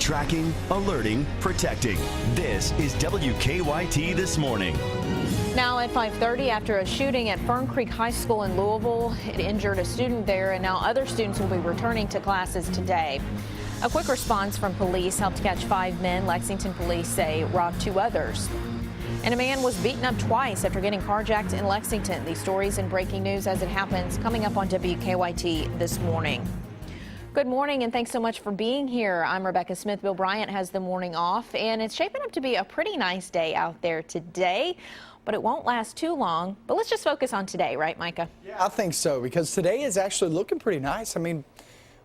Tracking, alerting, protecting. This is WKYT This Morning. Now at 5:30, after a shooting at Fern Creek High School in Louisville, it injured a student there, and now other students will be returning to classes today. A quick response from police helped catch 5 men. Lexington police say robbed 2 others. And a man was beaten up twice after getting carjacked in Lexington. These stories and breaking news as it happens coming up on WKYT This Morning. Good morning, and thanks so much for being here. I'm Rebecca Smith. Bill Bryant has the morning off, and it's shaping up to be a pretty nice day out there today, but it won't last too long. But let's just focus on today, right, Micah? Yeah, I think so, because today is actually looking pretty nice. I mean,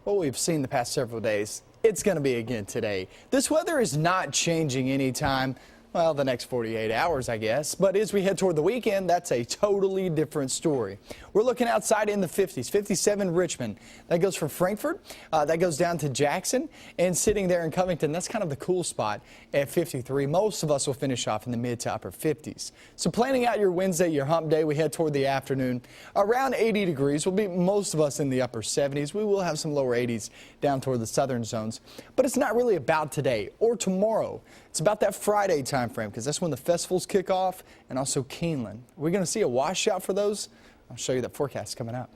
what we've seen the past several days, it's going to be again today. This weather is not changing anytime. Well, the next 48 hours, I guess. But as we head toward the weekend, that's a totally different story. We're looking outside in the 50s, 57 Richmond. That goes from Frankfort. That goes down to Jackson. And sitting there in Covington, that's kind of the cool spot at 53. Most of us will finish off in the mid to upper 50s. So planning out your Wednesday, your hump day, we head toward the afternoon. Around 80 degrees. We'll be most of us in the upper 70s. We will have some lower 80s down toward the southern zones. But it's not really about today or tomorrow. It's about that Friday time frame, because that's when the festivals kick off, and also Keeneland. We're going to see a washout for those. I'll show you that forecast coming up.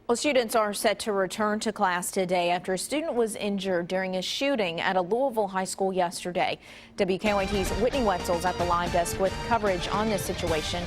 Well, students are set to return to class today after a student was injured during a shooting at a Louisville high school yesterday. WKYT's Whitney Wetzel's at the live desk with coverage on this situation.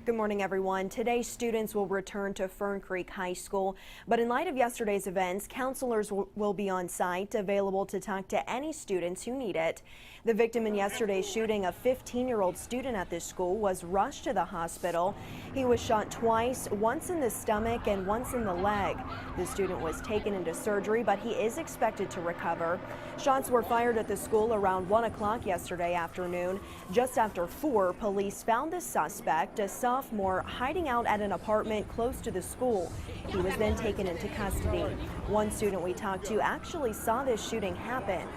Good morning, everyone. Today, students will return to Fern Creek High School, but in light of yesterday's events, counselors will be on site, available to talk to any students who need it. The victim in yesterday's shooting, a 15-year-old student at this school, was rushed to the hospital. He was shot twice, once in the stomach and once in the leg. The student was taken into surgery, but he is expected to recover. Shots were fired at the school around 1 o'clock yesterday afternoon. Just after 4, police found the suspect, a sophomore, hiding out at an apartment close to the school. He was then taken into custody. One student we talked to actually saw this shooting happen.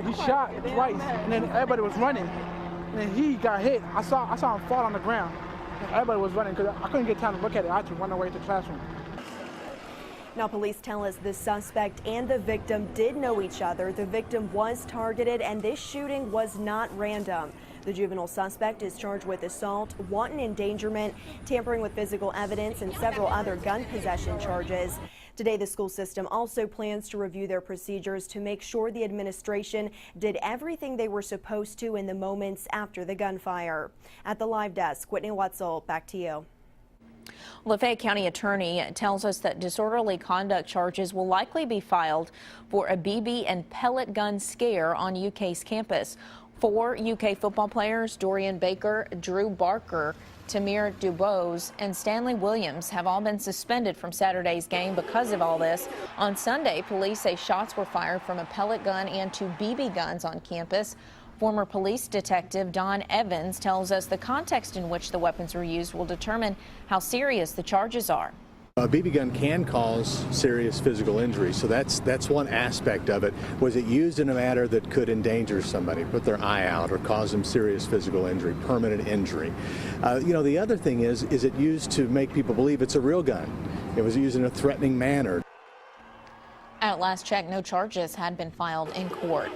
He shot twice, and then everybody was running, and then he got hit. I saw him fall on the ground. Everybody was running because I couldn't get time to look at it. I had to run away to the classroom. Now, police tell us the suspect and the victim did know each other. The victim was targeted, and this shooting was not random. The juvenile suspect is charged with assault, wanton endangerment, tampering with physical evidence, and several other gun possession charges. Today, the school system also plans to review their procedures to make sure the administration did everything they were supposed to in the moments after the gunfire. At the live desk, Whitney Wetzel, back to you. Lafayette County Attorney tells us that disorderly conduct charges will likely be filed for a BB and pellet gun scare on UK's campus. 4 UK football players, Dorian Baker, Drew Barker, Tamir Dubose, and Stanley Williams, have all been suspended from Saturday's game because of all this. On Sunday, police say shots were fired from a pellet gun and 2 BB guns on campus. Former police detective Don Evans tells us the context in which the weapons were used will determine how serious the charges are. A BB gun can cause serious physical injury, so that's one aspect of it. Was it used in a manner that could endanger somebody, put their eye out, or cause them serious physical injury, permanent injury? The other thing is it used to make people believe it's a real gun? It was used in a threatening manner. At last check, no charges had been filed in court.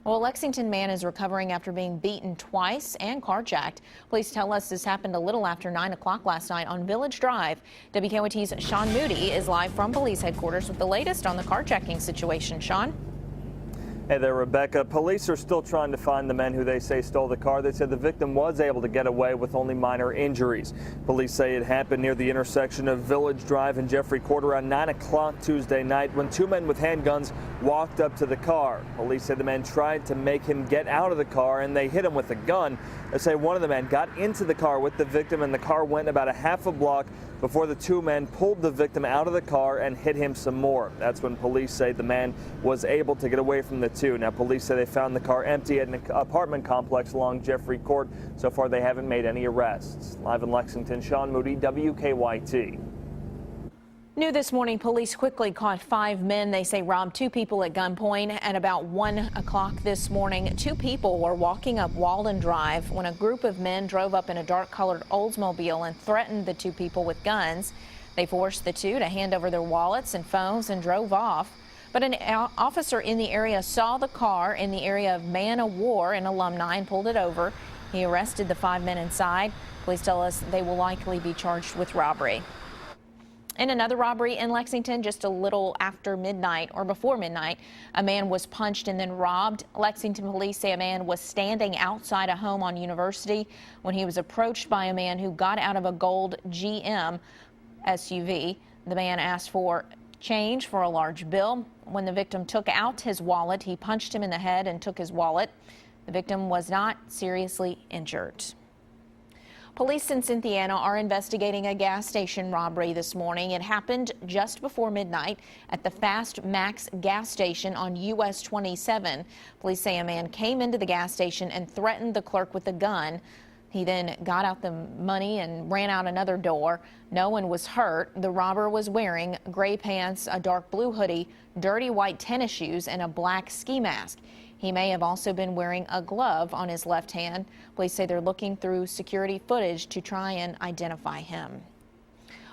Well, a Lexington man is recovering after being beaten twice and carjacked. Police tell us this happened a little after 9 o'clock last night on Village Drive. WKYT's Sean Moody is live from police headquarters with the latest on the carjacking situation. Sean? Hey there, Rebecca. Police are still trying to find the men who they say stole the car. They said the victim was able to get away with only minor injuries. Police say it happened near the intersection of Village Drive and Jeffrey Court around 9 o'clock Tuesday night when 2 men with handguns walked up to the car. Police say the men tried to make him get out of the car and they hit him with a gun. They say one of the men got into the car with the victim and the car went about a half a block before the 2 men pulled the victim out of the car and hit him some more. That's when police say the man was able to get away from the 2. Now, police say they found the car empty at an apartment complex along Jeffrey Court. So far, they haven't made any arrests. Live in Lexington, Sean Moody, WKYT. New this morning, police quickly caught 5 men they say robbed 2 people at gunpoint. At about 1 o'clock this morning, 2 people were walking up Walden Drive when a group of men drove up in a dark-colored Oldsmobile and threatened the 2 people with guns. They forced the 2 to hand over their wallets and phones and drove off. But an officer in the area saw the car in the area of Man o' War in Alumni and pulled it over. He arrested the 5 men inside. Police tell us they will likely be charged with robbery. In another robbery in Lexington, just a little after midnight or before midnight, a man was punched and then robbed. Lexington police say a man was standing outside a home on University when he was approached by a man who got out of a gold GM SUV. The man asked for change for a large bill. When the victim took out his wallet, he punched him in the head and took his wallet. The victim was not seriously injured. Police in Cynthiana are investigating a gas station robbery this morning. It happened just before midnight at the Fast Max gas station on US 27. Police say a man came into the gas station and threatened the clerk with a gun. He then got out the money and ran out another door. No one was hurt. The robber was wearing gray pants, a dark blue hoodie, dirty white tennis shoes, and a black ski mask. He may have also been wearing a glove on his left hand. Police say they're looking through security footage to try and identify him.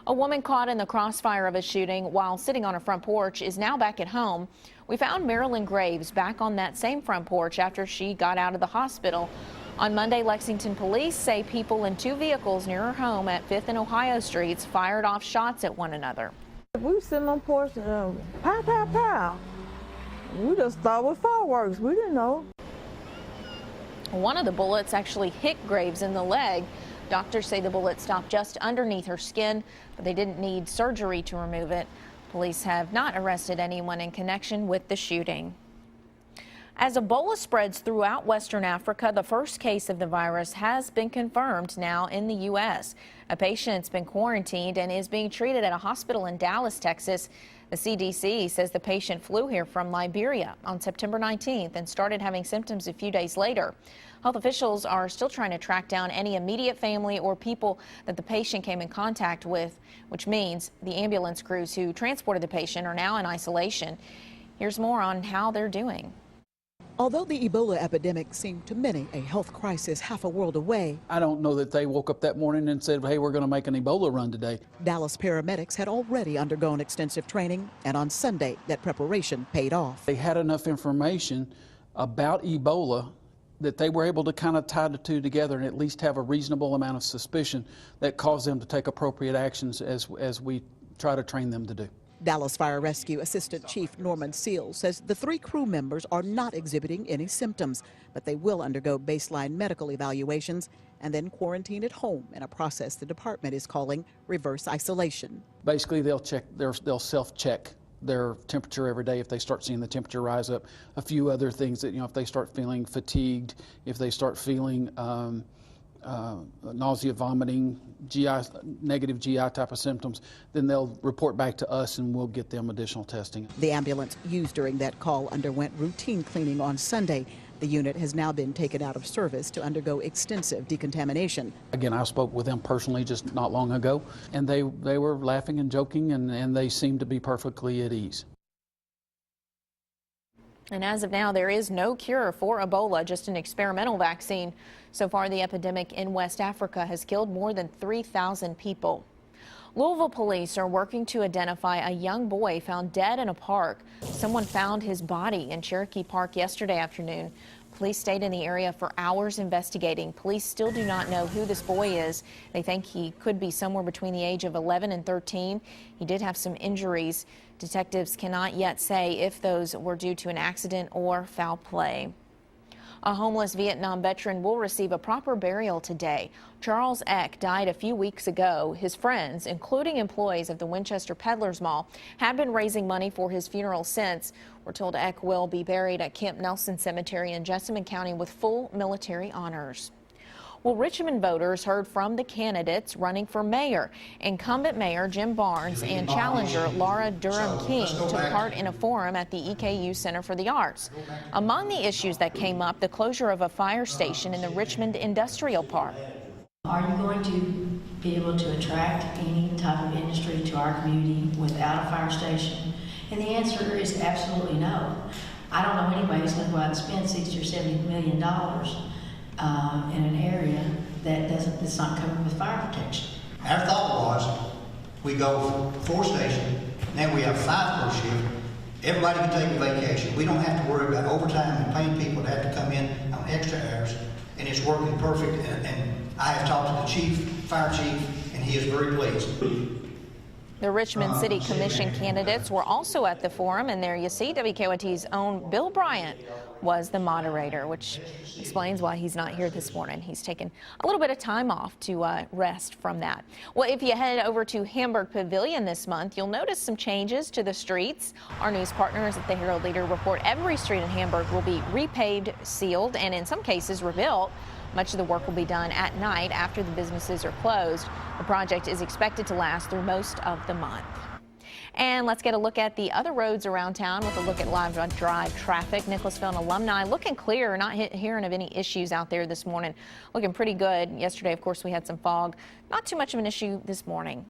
A woman caught in the crossfire of a shooting while sitting on a front porch is now back at home. We found Marilyn Graves back on that same front porch after she got out of the hospital. On Monday, Lexington police say people in 2 vehicles near her home at 5th and Ohio Streets fired off shots at one another. We were sitting on the porch and pow, pow, pow. We just thought it was fireworks. We didn't know. One of the bullets actually hit Graves in the leg. Doctors say the bullet stopped just underneath her skin, but they didn't need surgery to remove it. Police have not arrested anyone in connection with the shooting. As Ebola spreads throughout Western Africa, the first case of the virus has been confirmed now in the U.S. A patient's been quarantined and is being treated at a hospital in Dallas, Texas. The CDC says the patient flew here from Liberia on September 19th and started having symptoms a few days later. Health officials are still trying to track down any immediate family or people that the patient came in contact with, which means the ambulance crews who transported the patient are now in isolation. Here's more on how they're doing. Although the Ebola epidemic seemed to many a health crisis half a world away, I don't know that they woke up that morning and said, hey, we're going to make an Ebola run today. Dallas paramedics had already undergone extensive training, and on Sunday, that preparation paid off. They had enough information about Ebola that they were able to kind of tie the two together and at least have a reasonable amount of suspicion that caused them to take appropriate actions as we try to train them to do. Dallas Fire Rescue Assistant Chief Norman Seals says the 3 crew members are not exhibiting any symptoms, but they will undergo baseline medical evaluations and then quarantine at home in a process the department is calling reverse isolation. Basically, they'll self-check their temperature every day if they start seeing the temperature rise up. A few other things that, if they start feeling fatigued, if they start feeling nausea, vomiting, negative GI type of symptoms, then they'll report back to us and we'll get them additional testing. The ambulance used during that call underwent routine cleaning on Sunday. The unit has now been taken out of service to undergo extensive decontamination. Again, I spoke with them personally just not long ago, and they were laughing and joking, and they seemed to be perfectly at ease. And as of now, there is no cure for Ebola, just an experimental vaccine. So far, the epidemic in West Africa has killed more than 3,000 people. Louisville police are working to identify a young boy found dead in a park. Someone found his body in Cherokee Park yesterday afternoon. Police stayed in the area for hours investigating. Police still do not know who this boy is. They think he could be somewhere between the age of 11 and 13. He did have some injuries. Detectives cannot yet say if those were due to an accident or foul play. A homeless Vietnam veteran will receive a proper burial today. Charles Eck died a few weeks ago. His friends, including employees of the Winchester Peddlers Mall, have been raising money for his funeral since. We're told Eck will be buried at Camp Nelson Cemetery in Jessamine County with full military honors. Well, Richmond voters heard from the candidates running for mayor. Incumbent Mayor Jim Barnes and challenger Laura Durham King took part in a forum at the EKU Center for the Arts. Among the issues that came up, the closure of a fire station in the Richmond Industrial Park. Are you going to be able to attract any type of industry to our community without a fire station? And the answer is absolutely no. I don't know anybody who's going to go out and spend $60 or $70 million in an area that's not covered with fire protection. Our thought was we go 4 stations, then we have 5 per shift, Everybody can take a vacation. We don't have to worry about overtime and paying people to have to come in on extra hours, and it's working perfect. And I have talked to the chief, fire chief, and he is very pleased. The Richmond City Commission candidates were also at the forum, and there you see WKYT's own Bill Bryant was the moderator, which explains why he's not here this morning. He's taken a little bit of time off to rest from that. Well, if you head over to Hamburg Pavilion this month, you'll notice some changes to the streets. Our news partners at the Herald Leader report every street in Hamburg will be repaved, sealed, and in some cases rebuilt. Much of the work will be done at night after the businesses are closed. The project is expected to last through most of the month. And let's get a look at the other roads around town with a look at live drive traffic. Nicholasville and Alumni looking clear, not hearing of any issues out there this morning. Looking pretty good. Yesterday, of course, we had some fog. Not too much of an issue this morning.